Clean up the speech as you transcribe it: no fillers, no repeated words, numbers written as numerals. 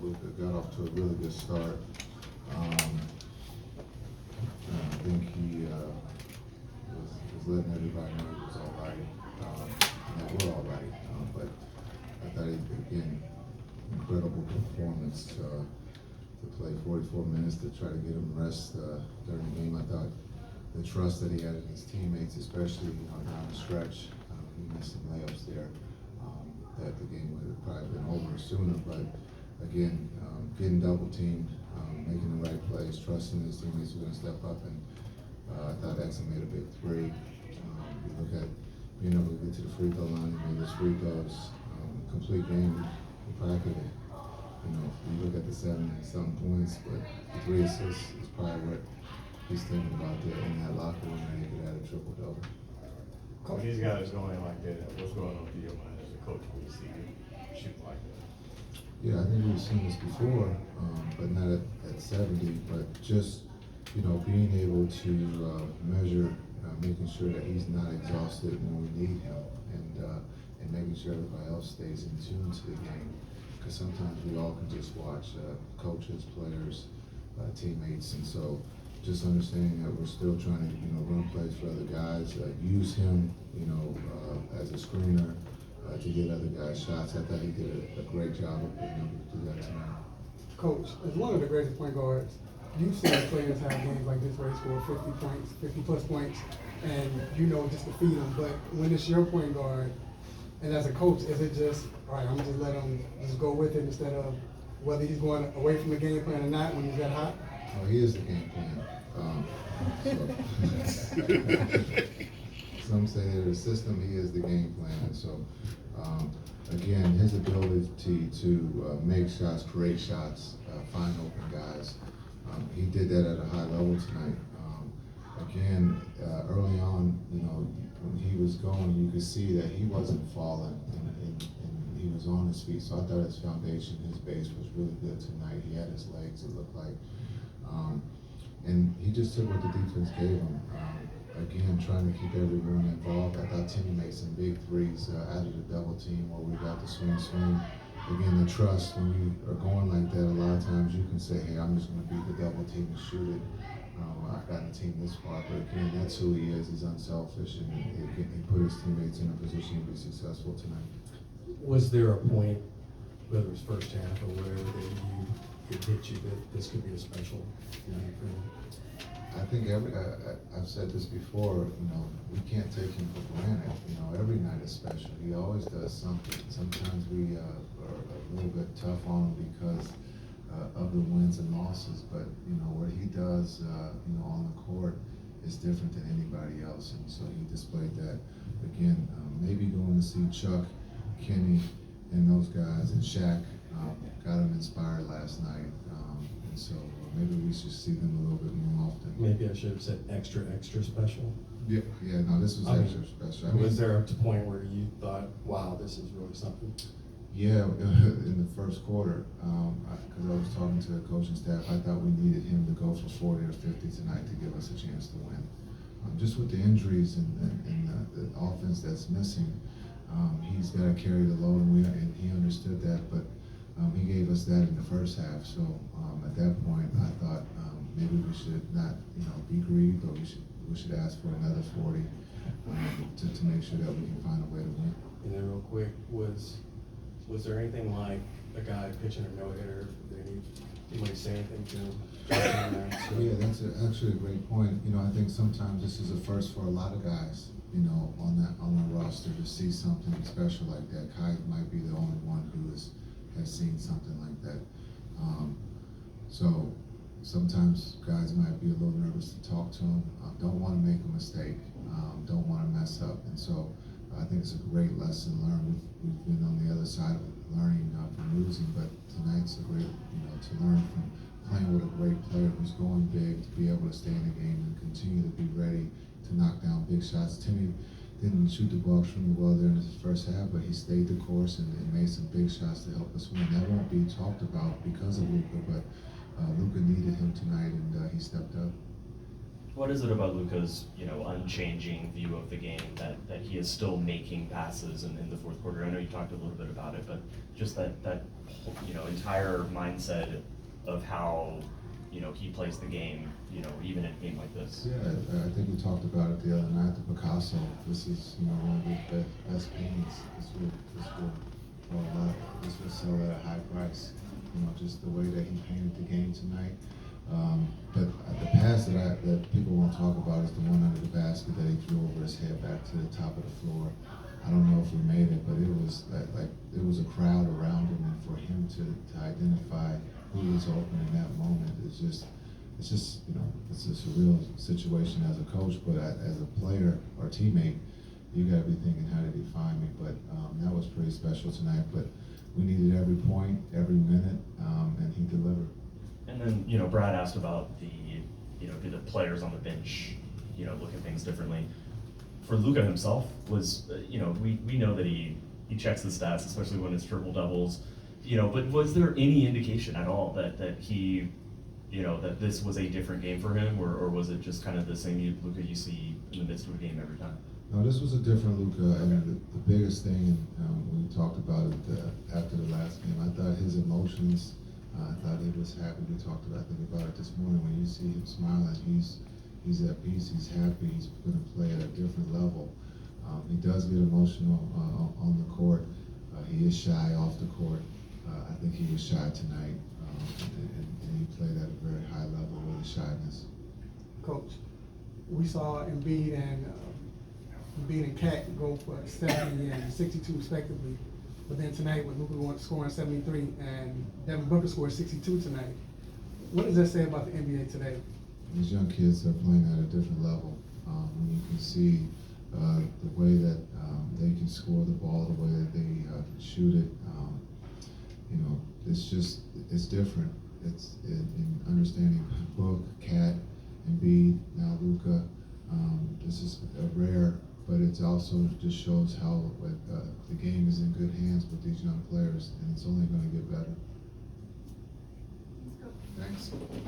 Luka got off to a really good start. I think he was letting everybody know he was all right, and that we're all right. But I thought he, again, incredible performance to play 44 minutes to try to get him rest during the game. I thought the trust that he had in his teammates, especially down the stretch, he missed some layups there. That the game would have probably been over sooner, but again, getting double teamed, making the right plays, trusting his teammates were going to step up, and I thought Exum made a big three. You look at being able to get to the free throw line and make those free throws, complete game. We probably could have, you look at the 7-something points, but the 3 assists is probably what he's thinking about there in that locker room, and he could add a triple-double. When these guys going like that, what's going on through your mind as a coach when you see them shoot like that? Yeah, I think we've seen this before, but not at 70, but just, being able to measure, making sure that he's not exhausted when we need him, and making sure everybody else stays in tune to the game. Because sometimes we all can just watch coaches, players, teammates, and so just understanding that we're still trying to, run plays for other guys, use him, as a screener to get other guys shots. I thought he did a great job of being able to do that tonight. Coach, as one of the greatest point guards, you've seen players have games like this where they score 50 points, 50-plus points, and just to feed them. But when it's your point guard, and as a coach, is it just, all right, I'm just let him just go with it instead of whether he's going away from the game plan or not when he's that hot? Oh, he is the game plan. Some say they're the system, he is the game plan. And so, again, his ability to make shots, create shots, find open guys, he did that at a high level tonight. Again, early on, when he was going, you could see that he wasn't falling and he was on his feet. So I thought his foundation, his base was really good tonight. He had his legs, it looked like. And he just took what the defense gave him. Again, trying to keep everyone involved. I thought Timmy made some big threes out of the double team where we got the swing. Again, the trust, when you are going like that, a lot of times you can say, hey, I'm just going to beat the double team and shoot it. I've gotten the team this far, but again, that's who he is. He's unselfish, and he put his teammates in a position to be successful tonight. Was there a point, whether it was first half or whatever, that it hit you that this could be a special night for him? I think I've said this before, we can't take him for granted. Every night is special. He always does something. Sometimes we are a little bit tough on him because of the wins and losses, but what he does, on the court is different than anybody else, and so he displayed that. Again, maybe going to see Chuck, Kenny, and those guys, and Shaq got him inspired last night, and so maybe we should see them a little bit more often. Maybe I should have said extra special. Yeah, no, this was extra special. Was there a point where you thought, wow, this is really something? Yeah, in the first quarter, because I was talking to the coaching staff, I thought we needed him to go for 40 or 50 tonight to give us a chance to win. Just with the injuries and the offense that's missing, he's got to carry the load, and he understood that, but he gave us that in the first half. So at that point, I thought maybe we should not, be greedy, but we should ask for another 40 to make sure that we can find a way to win. And then real quick, was there anything like a guy pitching a no-hitter? Did anybody say anything to him? Yeah, that's actually a great point. I think sometimes this is a first for a lot of guys, on the roster to see something special like that. Kai might be the only one who has seen something like that. So sometimes guys might be a little nervous to talk to him, don't want to make a mistake, don't want to mess up, and so I think it's a great lesson learned. We've been on the other side of learning from losing, but tonight's a great, to learn from playing with a great player who's going big, to be able to stay in the game and continue to be ready to knock down big shots. Timmy didn't shoot the ball extremely well there in his first half, but he stayed the course and made some big shots to help us win. That won't be talked about because of Luka, but Luka needed him tonight, and he stepped up. What is it about Luka's, unchanging view of the game that he is still making passes in the fourth quarter? I know you talked a little bit about it, but just that entire mindset of how, he plays the game, even in a game like this. Yeah, I think we talked about it the other night, the Picasso. This is, one of the best paintings. This will sell at a high price. Just the way that he painted the game tonight. But the pass that people won't talk about is the one under the basket that he threw over his head back to the top of the floor. I don't know if he made it, but it was like it was a crowd around him, and for him to identify who was open in that moment it's just it's a surreal situation as a coach, but as a player or teammate, you got to be thinking, how did he find me? But that was pretty special tonight. But we needed every point, every minute, and he delivered. And then, Brad asked about do the players on the bench, look at things differently. For Luka himself, we know that he checks the stats, especially when it's triple doubles, but was there any indication at all that he, that this was a different game for him, or was it just kind of the same Luka you see in the midst of a game every time? No, this was a different Luka, and the biggest thing, we talked about it after the last game, I thought his emotions, I thought he was happy. We talked about it this morning. When you see him smiling, he's at peace, he's happy, he's going to play at a different level. He does get emotional on the court. He is shy off the court. I think he was shy tonight, and he played at a very high level with his shyness. Coach, we saw Embiid and Cat go for 70 and 62 respectively. But then tonight, with Luka scoring 73 and Devin Booker scored 62 tonight, what does that say about the NBA today? These young kids are playing at a different level. When you can see the way that they can score the ball, the way that they shoot it, it's different. It's in understanding Book, Cat, Embiid, now Luka. This is a rare, but it also just shows how the game is in good hands with these young players, and it's only going to get better. Thanks.